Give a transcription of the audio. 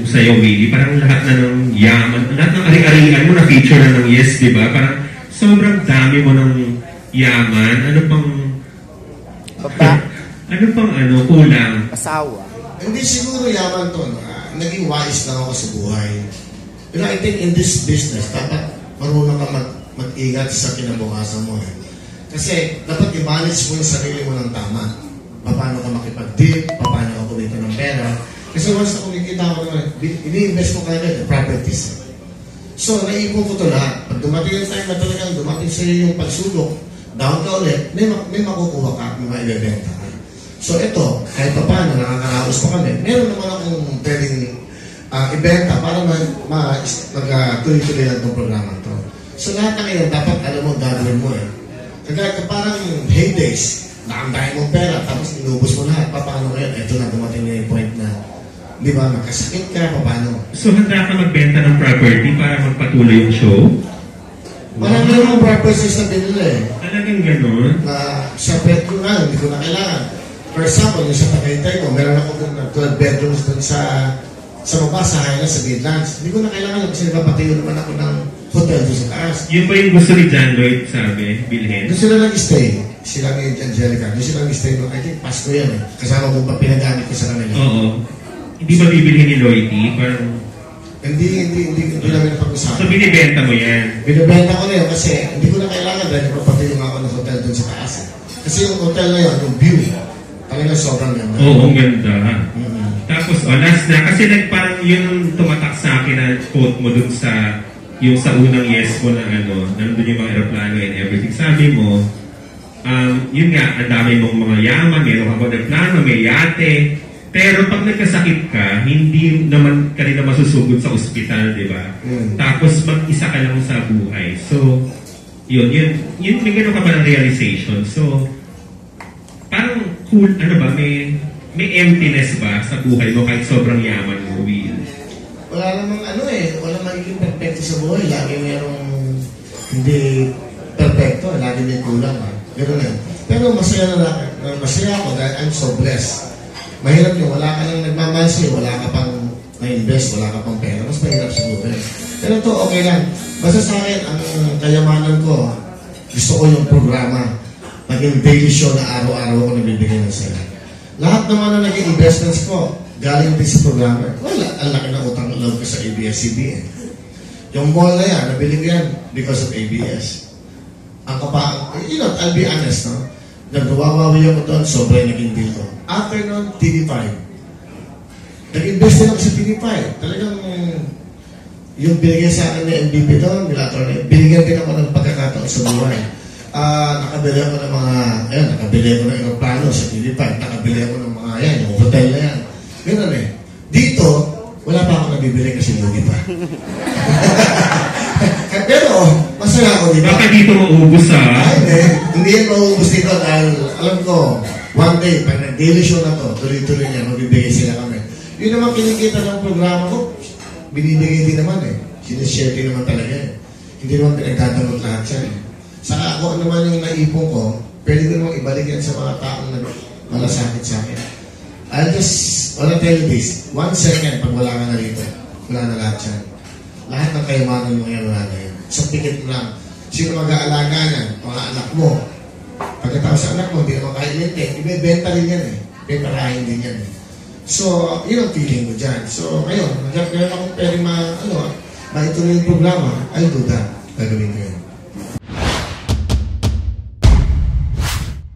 sa'yo, Willie, parang lahat na ng yaman, lahat ng ari-arian mo na feature na ng Yes, di ba? Parang sobrang dami mo ng yaman. Ano pang... ano pang kulang? Asawa. Hindi siguro yaman to. Naging wise lang ako sa buhay. You know, I think in this business, dapat marunong ka mag-ingat sa kinabukasan mo. Kasi dapat i-manage mo yung sarili mo ng tama. Paano ka makipag-deal, paano ka kumita ng pera. Kasi once na kumikita ko naman, ini-invest ko kagad properties. So, naipon ko ito lahat. Pag dumating yung time na talagang dumating sa iyo yung pagsulok, down ka ulit, may makukuha ka, may maibebenta ka. So, ito, kahit pa paano, nakakaraos pa kami, meron naman akong pwedeng ibenta para mag-tuloy-tuloy lang itong programa ito. So, lahat na ngayon, dapat alam mo, gagawin mo eh. Kaya parang heydays, nakandahin mong pera, tapos inubos mo lahat. Paano ngayon? Ito na, dumating na yung point na, di ba, magkasakit ka, paano? So, handa ka magbenta ng property para magpatuloy yung show? Marami namang properties na binili eh. Talagang gano'n? Na sa bedroom na, hindi ko na kailangan. For example, yung sa Tagaytay ko, meron ako doon na 12 bedrooms doon sa baba, sa Highlands, sa Midlands. Hindi ko na kailangan kasi napapatayo naman ako ng hotel doon sa taas. Yun pa yung gusto ni John Lloyd, sabi, bilhin? Doon sila nag-stay. Sila ni Angelica. Doon sila nag-stay doon. I think Pasko yan eh. Kasama ko pa pinagamit ko sa kanila. Oo. Hindi ba bibilhin ni Lloydie? Parang... Hindi namin napag-usapan. So, binibenta mo yan? Binibenta ko na yun kasi hindi ko na kailangan dahil napapatayo nga ako ng hotel doon sa taas. Kasi yung hotel na yun, yung view, talagang sobrang ganda. Oo, ang ganda. Tapos, last na, kasi parang yun ang tumatak sa akin na quote mo dun sa yung sa unang yes mo na nandun yung mga aeroplano and everything. Sabi mo, yun nga, ang dami mong mga yaman, meron ka ba ng plano, may yate, pero pag nagkasakit ka, hindi naman ka rin na masusugod sa ospital, di ba? Tapos mag-isa ka lang sa buhay. So, yun, may gano'n ka ba ng realization? So, parang cool, may emptiness ba sa buhay mo kahit sobrang yaman mo, Will? Wala namang wala magiging perfecto sa buhay. Lagi mayroong hindi perfecto, lagi may kulang. Gano'n na. Pero masaya ako dahil I'm so blessed. Mahirap yung wala ka nang nagmamansi, wala ka pang na-invest, wala ka pang pera. Mas mahirap sa buhay. Pero ito, okay lang. Basta sa akin, ang kayamanan ko, gusto ko yung programa. Naging daily show na araw-araw ko nabibigay ng saya. Lahat naman na naging investments ko, galing din sa programa. Wala, ang laki na utang loob ko sa ABS-CBN. Yung mall na yan, nabili ko yan because of ABS. Ang I'll be honest, no? Nagwawawi ako doon, sobrang naging deal ko. After nun, TV5. Nag-invest din ako sa TV5. Talagang yung binigyan sa akin ng MVP doon, binigyan din ako ng pagkakataon sa buhay. Nakabili ako ng nakabili ako ng aeroplano sa TV5. Nakabili ako ng mga yung hotel na yan. Ganun eh. Dito, wala pa ako nabibili kasi lugi pa. Pero, masaya ako dito. Baka dito maubos Hindi yan maubos dito dahil alam ko, one day, pag nag-daily show na to, tuloy-tuloy niya, magbibigay sila kami. Yun naman kinikita ng programa ko, binibigay din naman eh. Sinishare din naman talaga eh. Hindi naman pinagdadamot lahat siya eh. Saka ako naman yung naipon ko, pwede ko naman ibalik yan sa mga taong malasakit sa akin. I'll just tell you this, 1 second pag wala ka na rito, wala na lahat yan. Lahat ng kayamanan mo ngayon wala na yan. Sa pikit mo lang. Sino mag-aalaga niyan? Mga anak mo. Pagkatapos sa anak mo, hindi naman kainin eh. Ibebenta rin yan eh. Bebarahin din yan eh. So, yun ang feeling ko dyan. So, ngayon, ngayon akong pwede maituloy yung programa, I'll do that. Gagawin ko yun.